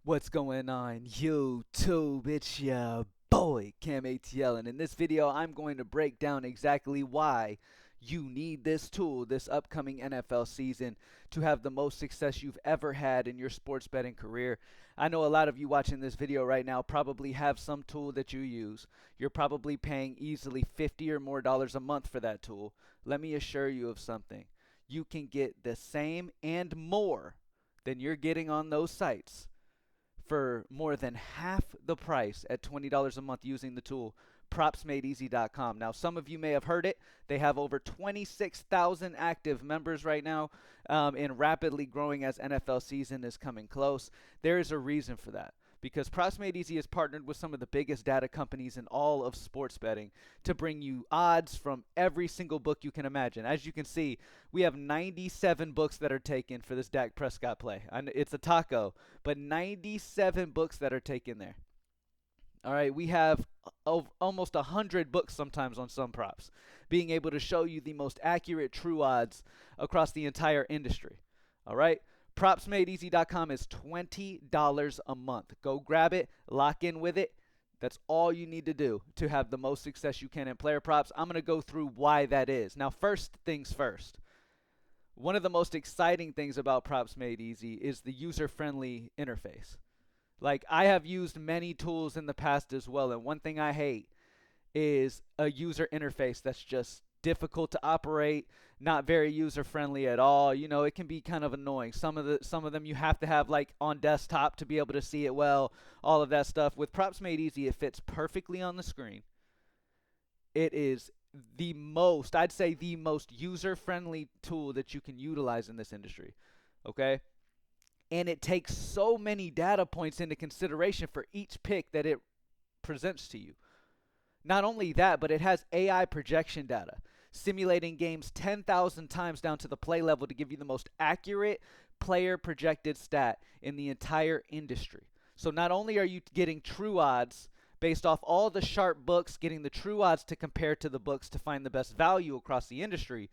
What's going on YouTube? It's your boy Cam ATL, and in this video I'm going to break down exactly why you need this tool this upcoming NFL season to have the most success you've ever had in your sports betting career. I know a lot of you watching this video right now probably have some tool that you use. You're probably paying easily $50 or more a month for that tool. Let me assure you of something. You can get the same and more than you're getting on those sites for more than half the price at $20 a month using the tool propsmadeeasy.com. Now, some of you may have heard it. They have over 26,000 active members right now, and rapidly growing as NFL season is coming close. There is a reason for that, because Props Made Easy has partnered with some of the biggest data companies in all of sports betting to bring you odds from every single book you can imagine. As you can see, we have 97 books that are taken for this Dak Prescott play. It's a taco, but 97 books that are taken there. All right, we have almost 100 books sometimes on some props, being able to show you the most accurate true odds across the entire industry. All right, propsmadeeasy.com is $20 a month. Go grab it, lock in with it. That's all you need to do to have the most success you can in player props. I'm going to go through why that is. Now, first things first. One of the most exciting things about Props Made Easy is the user-friendly interface. Like, I have used many tools in the past as well, and one thing I hate is a user interface that's just difficult to operate, not very user friendly at all. You know, it can be kind of annoying. Some of them you have to have like on desktop to be able to see it well, all of that stuff. With Props Made Easy, it fits perfectly on the screen. It is I'd say the most user friendly tool that you can utilize in this industry. Okay? And it takes so many data points into consideration for each pick that it presents to you. Not only that, but it has AI projection data, simulating games 10,000 times down to the play level to give you the most accurate player projected stat in the entire industry. So not only are you getting true odds based off all the sharp books, getting the true odds to compare to the books to find the best value across the industry,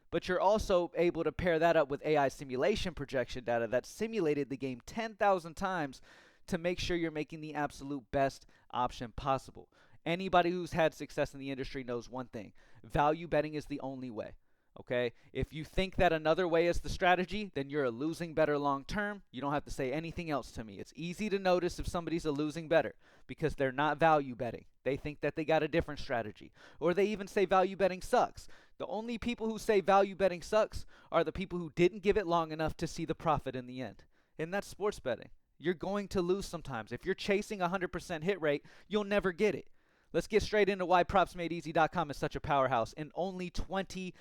but you're also able to pair that up with AI simulation projection data that simulated the game 10,000 times to make sure you're making the absolute best option possible. Anybody who's had success in the industry knows one thing: value betting is the only way. Okay? If you think that another way is the strategy, then you're a losing better long term. You don't have to say anything else to me. It's easy to notice if somebody's a losing better because they're not value betting. They think that they got a different strategy, or they even say value betting sucks. The only people who say value betting sucks are the people who didn't give it long enough to see the profit in the end. And that's sports betting. You're going to lose sometimes. If you're chasing 100% hit rate, you'll never get it. Let's get straight into why propsmadeeasy.com is such a powerhouse, and only $20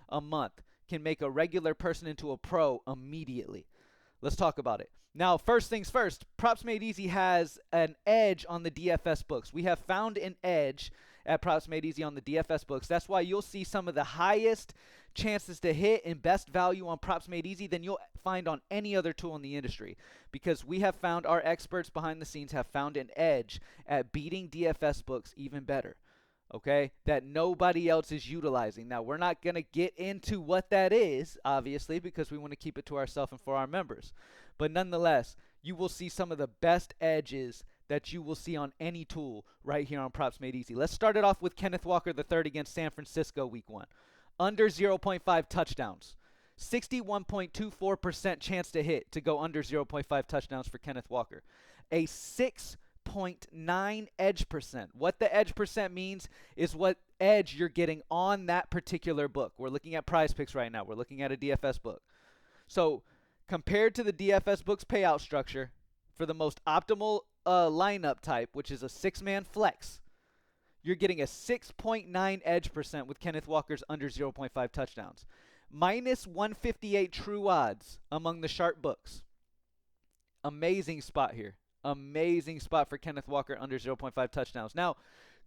a month can make a regular person into a pro immediately. Let's talk about it. Now, first things first, Props Made Easy has an edge on the DFS books. We have found an edge at Props Made Easy on the DFS books. That's why you'll see some of the highest chances to hit and best value on Props Made Easy than you'll find on any other tool in the industry, because we have found, our experts behind the scenes have found an edge at beating DFS books even better. Okay, that nobody else is utilizing. Now, we're not going to get into what that is, obviously, because we want to keep it to ourselves and for our members. But nonetheless, you will see some of the best edges that you will see on any tool right here on Props Made Easy. Let's start it off with Kenneth Walker III against San Francisco week 1. Under 0.5 touchdowns. 61.24% chance to hit to go under 0.5 touchdowns for Kenneth Walker. A 6.9 edge percent. What the edge percent means is what edge you're getting on that particular book. We're looking at PrizePicks right now. We're looking at a DFS book. So compared to the DFS book's payout structure, for the most optimal lineup type, which is a 6-man flex, you're getting a 6.9 edge percent with Kenneth Walker's under 0.5 touchdowns. Minus 158 true odds among the sharp books. Amazing spot here. Amazing spot for Kenneth Walker under 0.5 touchdowns. Now,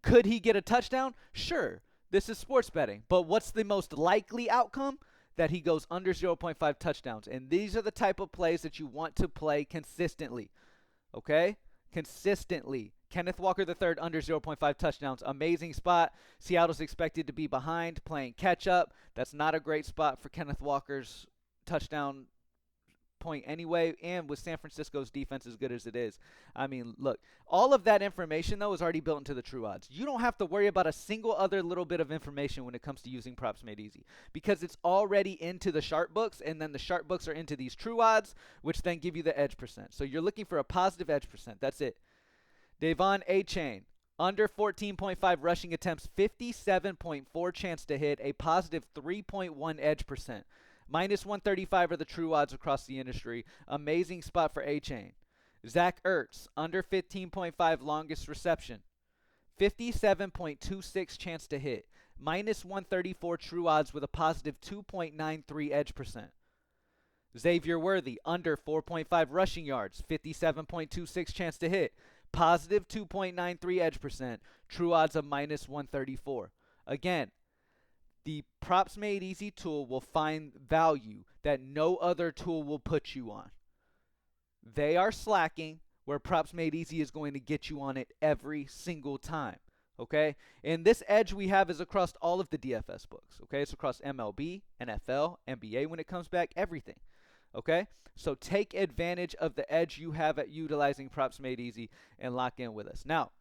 could he get a touchdown? Sure. This is sports betting. But what's the most likely outcome? That he goes under 0.5 touchdowns. And these are the type of plays that you want to play consistently. Okay? Consistently. Kenneth Walker III under 0.5 touchdowns. Amazing spot. Seattle's expected to be behind, playing catch up. That's not a great spot for Kenneth Walker's touchdown point anyway, and with San Francisco's defense as good as it is. I mean, look, all of that information, though, is already built into the true odds. You don't have to worry about a single other little bit of information when it comes to using props made easy, because it's already into the sharp books, and then the sharp books are into these true odds, which then give you the edge percent. So you're looking for a positive edge percent. That's it. Devon A-Chain, under 14.5 rushing attempts, 57.4 chance to hit, a positive 3.1 edge percent. Minus 135 are the true odds across the industry. Amazing spot for A-Chain. Zach Ertz, under 15.5 longest reception, 57.26 chance to hit. Minus 134 true odds with a positive 2.93 edge percent. Xavier Worthy, under 4.5 rushing yards, 57.26 chance to hit. Positive 2.93 edge percent. True odds of minus 134. Again, the props made easy tool will find value that no other tool will put you on. They are slacking where props made easy is going to get you on it every single time. Okay? And this edge we have is across all of the DFS books. Okay? It's across MLB, NFL, NBA when it comes back, everything. Okay? So take advantage of the edge you have at utilizing props made easy and lock in with us. Now,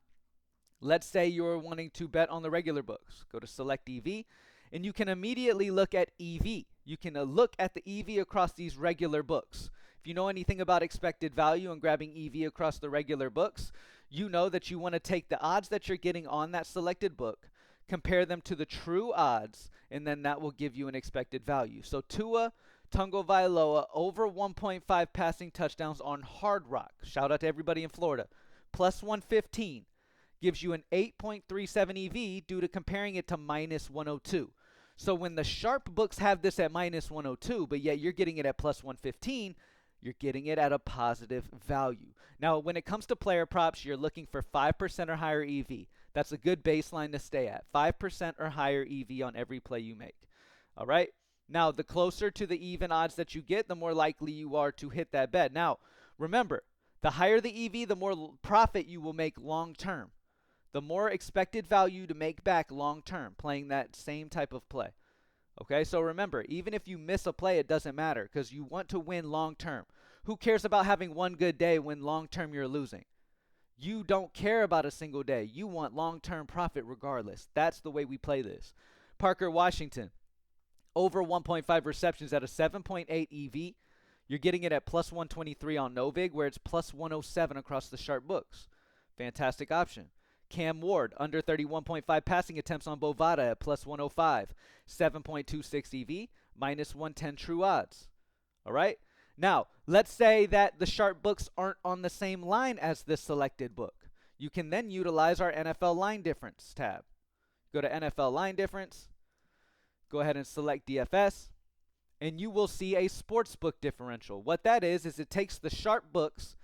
let's say you're wanting to bet on the regular books. Go to select EV, and you can immediately look at EV. You can look at the EV across these regular books. If you know anything about expected value and grabbing EV across the regular books, you know that you want to take the odds that you're getting on that selected book, compare them to the true odds, and then that will give you an expected value. So Tua Tagovailoa over 1.5 passing touchdowns on Hard Rock. Shout out to everybody in Florida. Plus 115 gives you an 8.37 EV due to comparing it to minus 102. So when the sharp books have this at minus 102, but yet you're getting it at plus 115, you're getting it at a positive value. Now, when it comes to player props, you're looking for 5% or higher EV. That's a good baseline to stay at. 5% or higher EV on every play you make. All right? Now, the closer to the even odds that you get, the more likely you are to hit that bet. Now, remember, the higher the EV, the more profit you will make long term. The more expected value to make back long term playing that same type of play. Okay, so remember, even if you miss a play, it doesn't matter because you want to win long term. Who cares about having one good day when long term you're losing? You don't care about a single day. You want long term profit regardless. That's the way we play this. Parker Washington, over 1.5 receptions at a 7.8 EV. You're getting it at plus 123 on Novig, where it's plus 107 across the sharp books. Fantastic option. Cam Ward, under 31.5 passing attempts on Bovada at plus 105. 7.26 EV, minus 110 true odds. All right? Now, let's say that the sharp books aren't on the same line as this selected book. You can then utilize our NFL line difference tab. Go to NFL line difference. Go ahead and select DFS. And you will see a sportsbook differential. What that is it takes the sharp books,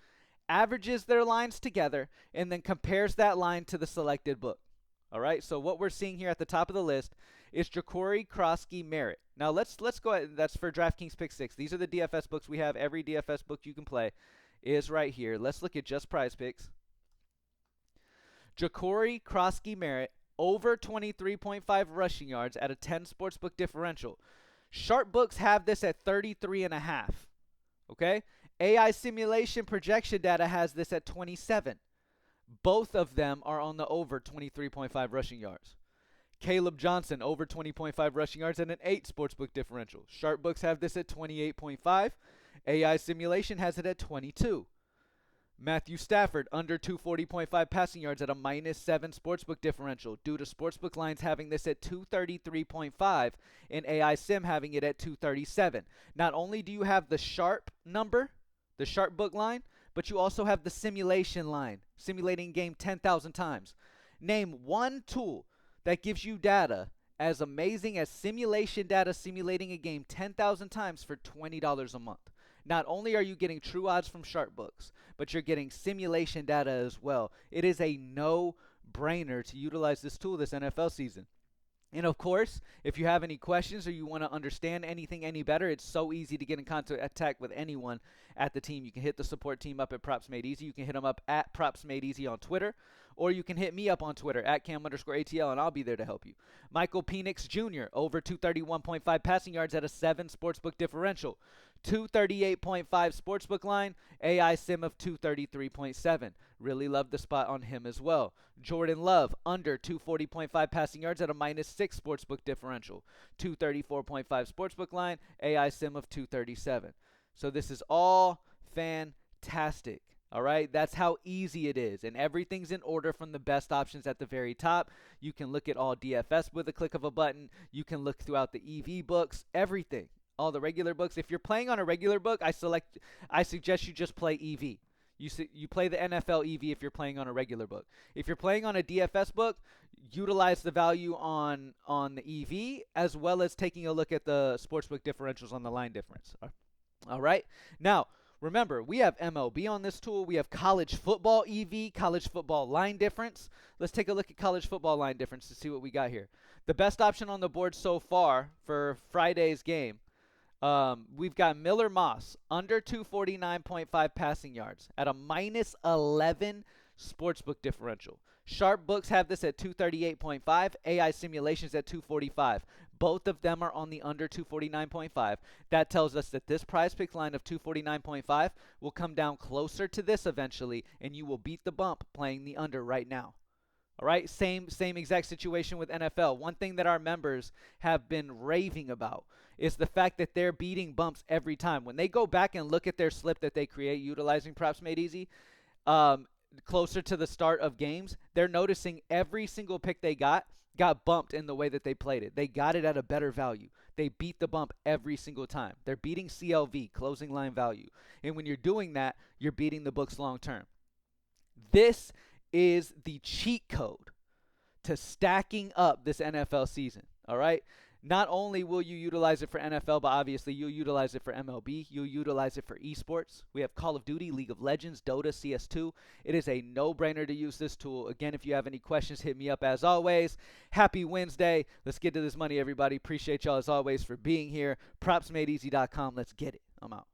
averages their lines together, and then compares that line to the selected book. All right, so what we're seeing here at the top of the list is Ja'Cory Krosky Merritt. Now let's go ahead. That's for DraftKings Pick 6. These are the DFS books we have. Every DFS book you can play is right here. Let's look at just PrizePicks. Ja'Cory Krosky Merritt, over 23.5 rushing yards at a 10 sportsbook differential. Sharp books have this at 33.5. Okay? AI simulation projection data has this at 27. Both of them are on the over 23.5 rushing yards. Caleb Johnson, over 20.5 rushing yards and an 8 sportsbook differential. Sharp books have this at 28.5. AI simulation has it at 22. Matthew Stafford, under 240.5 passing yards at a minus 7 sportsbook differential due to sportsbook lines having this at 233.5 and AI sim having it at 237. Not only do you have the sharp number, the sharp book line, but you also have the simulation line, simulating game 10,000 times. Name one tool that gives you data as amazing as simulation data simulating a game 10,000 times for $20 a month. Not only are you getting true odds from sharp books, but you're getting simulation data as well. It is a no-brainer to utilize this tool this NFL season. And of course, if you have any questions or you want to understand anything any better, it's so easy to get in contact with anyone at the team. You can hit the support team up at Props Made Easy. You can hit them up at Props Made Easy on Twitter, or you can hit me up on Twitter at Cam_ATL, and I'll be there to help you. Michael Penix Jr., over 231.5 passing yards at a 7 sportsbook differential. 238.5 sportsbook line, AI sim of 233.7. Really love the spot on him as well. Jordan Love, under 240.5 passing yards at a -6 sportsbook differential. 234.5 sportsbook line, AI sim of 237. So this is all fantastic. All right, that's how easy it is, and everything's in order from the best options at the very top. You can look at all DFS with a click of a button. You can look throughout the EV books, everything, all the regular books. If you're playing on a regular book, I suggest you just play EV. You play the NFL EV if you're playing on a regular book. If you're playing on a DFS book, utilize the value on the EV as well as taking a look at the sportsbook differentials on the line difference. All right, now. Remember, we have MLB on this tool. We have college football EV, college football line difference. Let's take a look at college football line difference to see what we got here. The best option on the board so far for Friday's game, we've got Miller Moss, under 249.5 passing yards at a -11 sportsbook differential. Sharp books have this at 238.5, AI simulations at 245. Both of them are on the under 249.5. That tells us that this PrizePicks line of 249.5 will come down closer to this eventually, and you will beat the bump playing the under right now. All right, same exact situation with NFL. One thing that our members have been raving about is the fact that they're beating bumps every time. When they go back and look at their slip that they create utilizing Props Made Easy, closer to the start of games, they're noticing every single pick they got bumped in the way that they played it. They got it at a better value. They beat the bump every single time. They're beating CLV, closing line value. And when you're doing that, you're beating the books long term. This is the cheat code to stacking up this NFL season, all right? Not only will you utilize it for NFL, but obviously you'll utilize it for MLB. You'll utilize it for esports. We have Call of Duty, League of Legends, Dota, CS2. It is a no-brainer to use this tool. Again, if you have any questions, hit me up as always. Happy Wednesday. Let's get to this money, everybody. Appreciate y'all as always for being here. PropsMadeEasy.com. Let's get it. I'm out.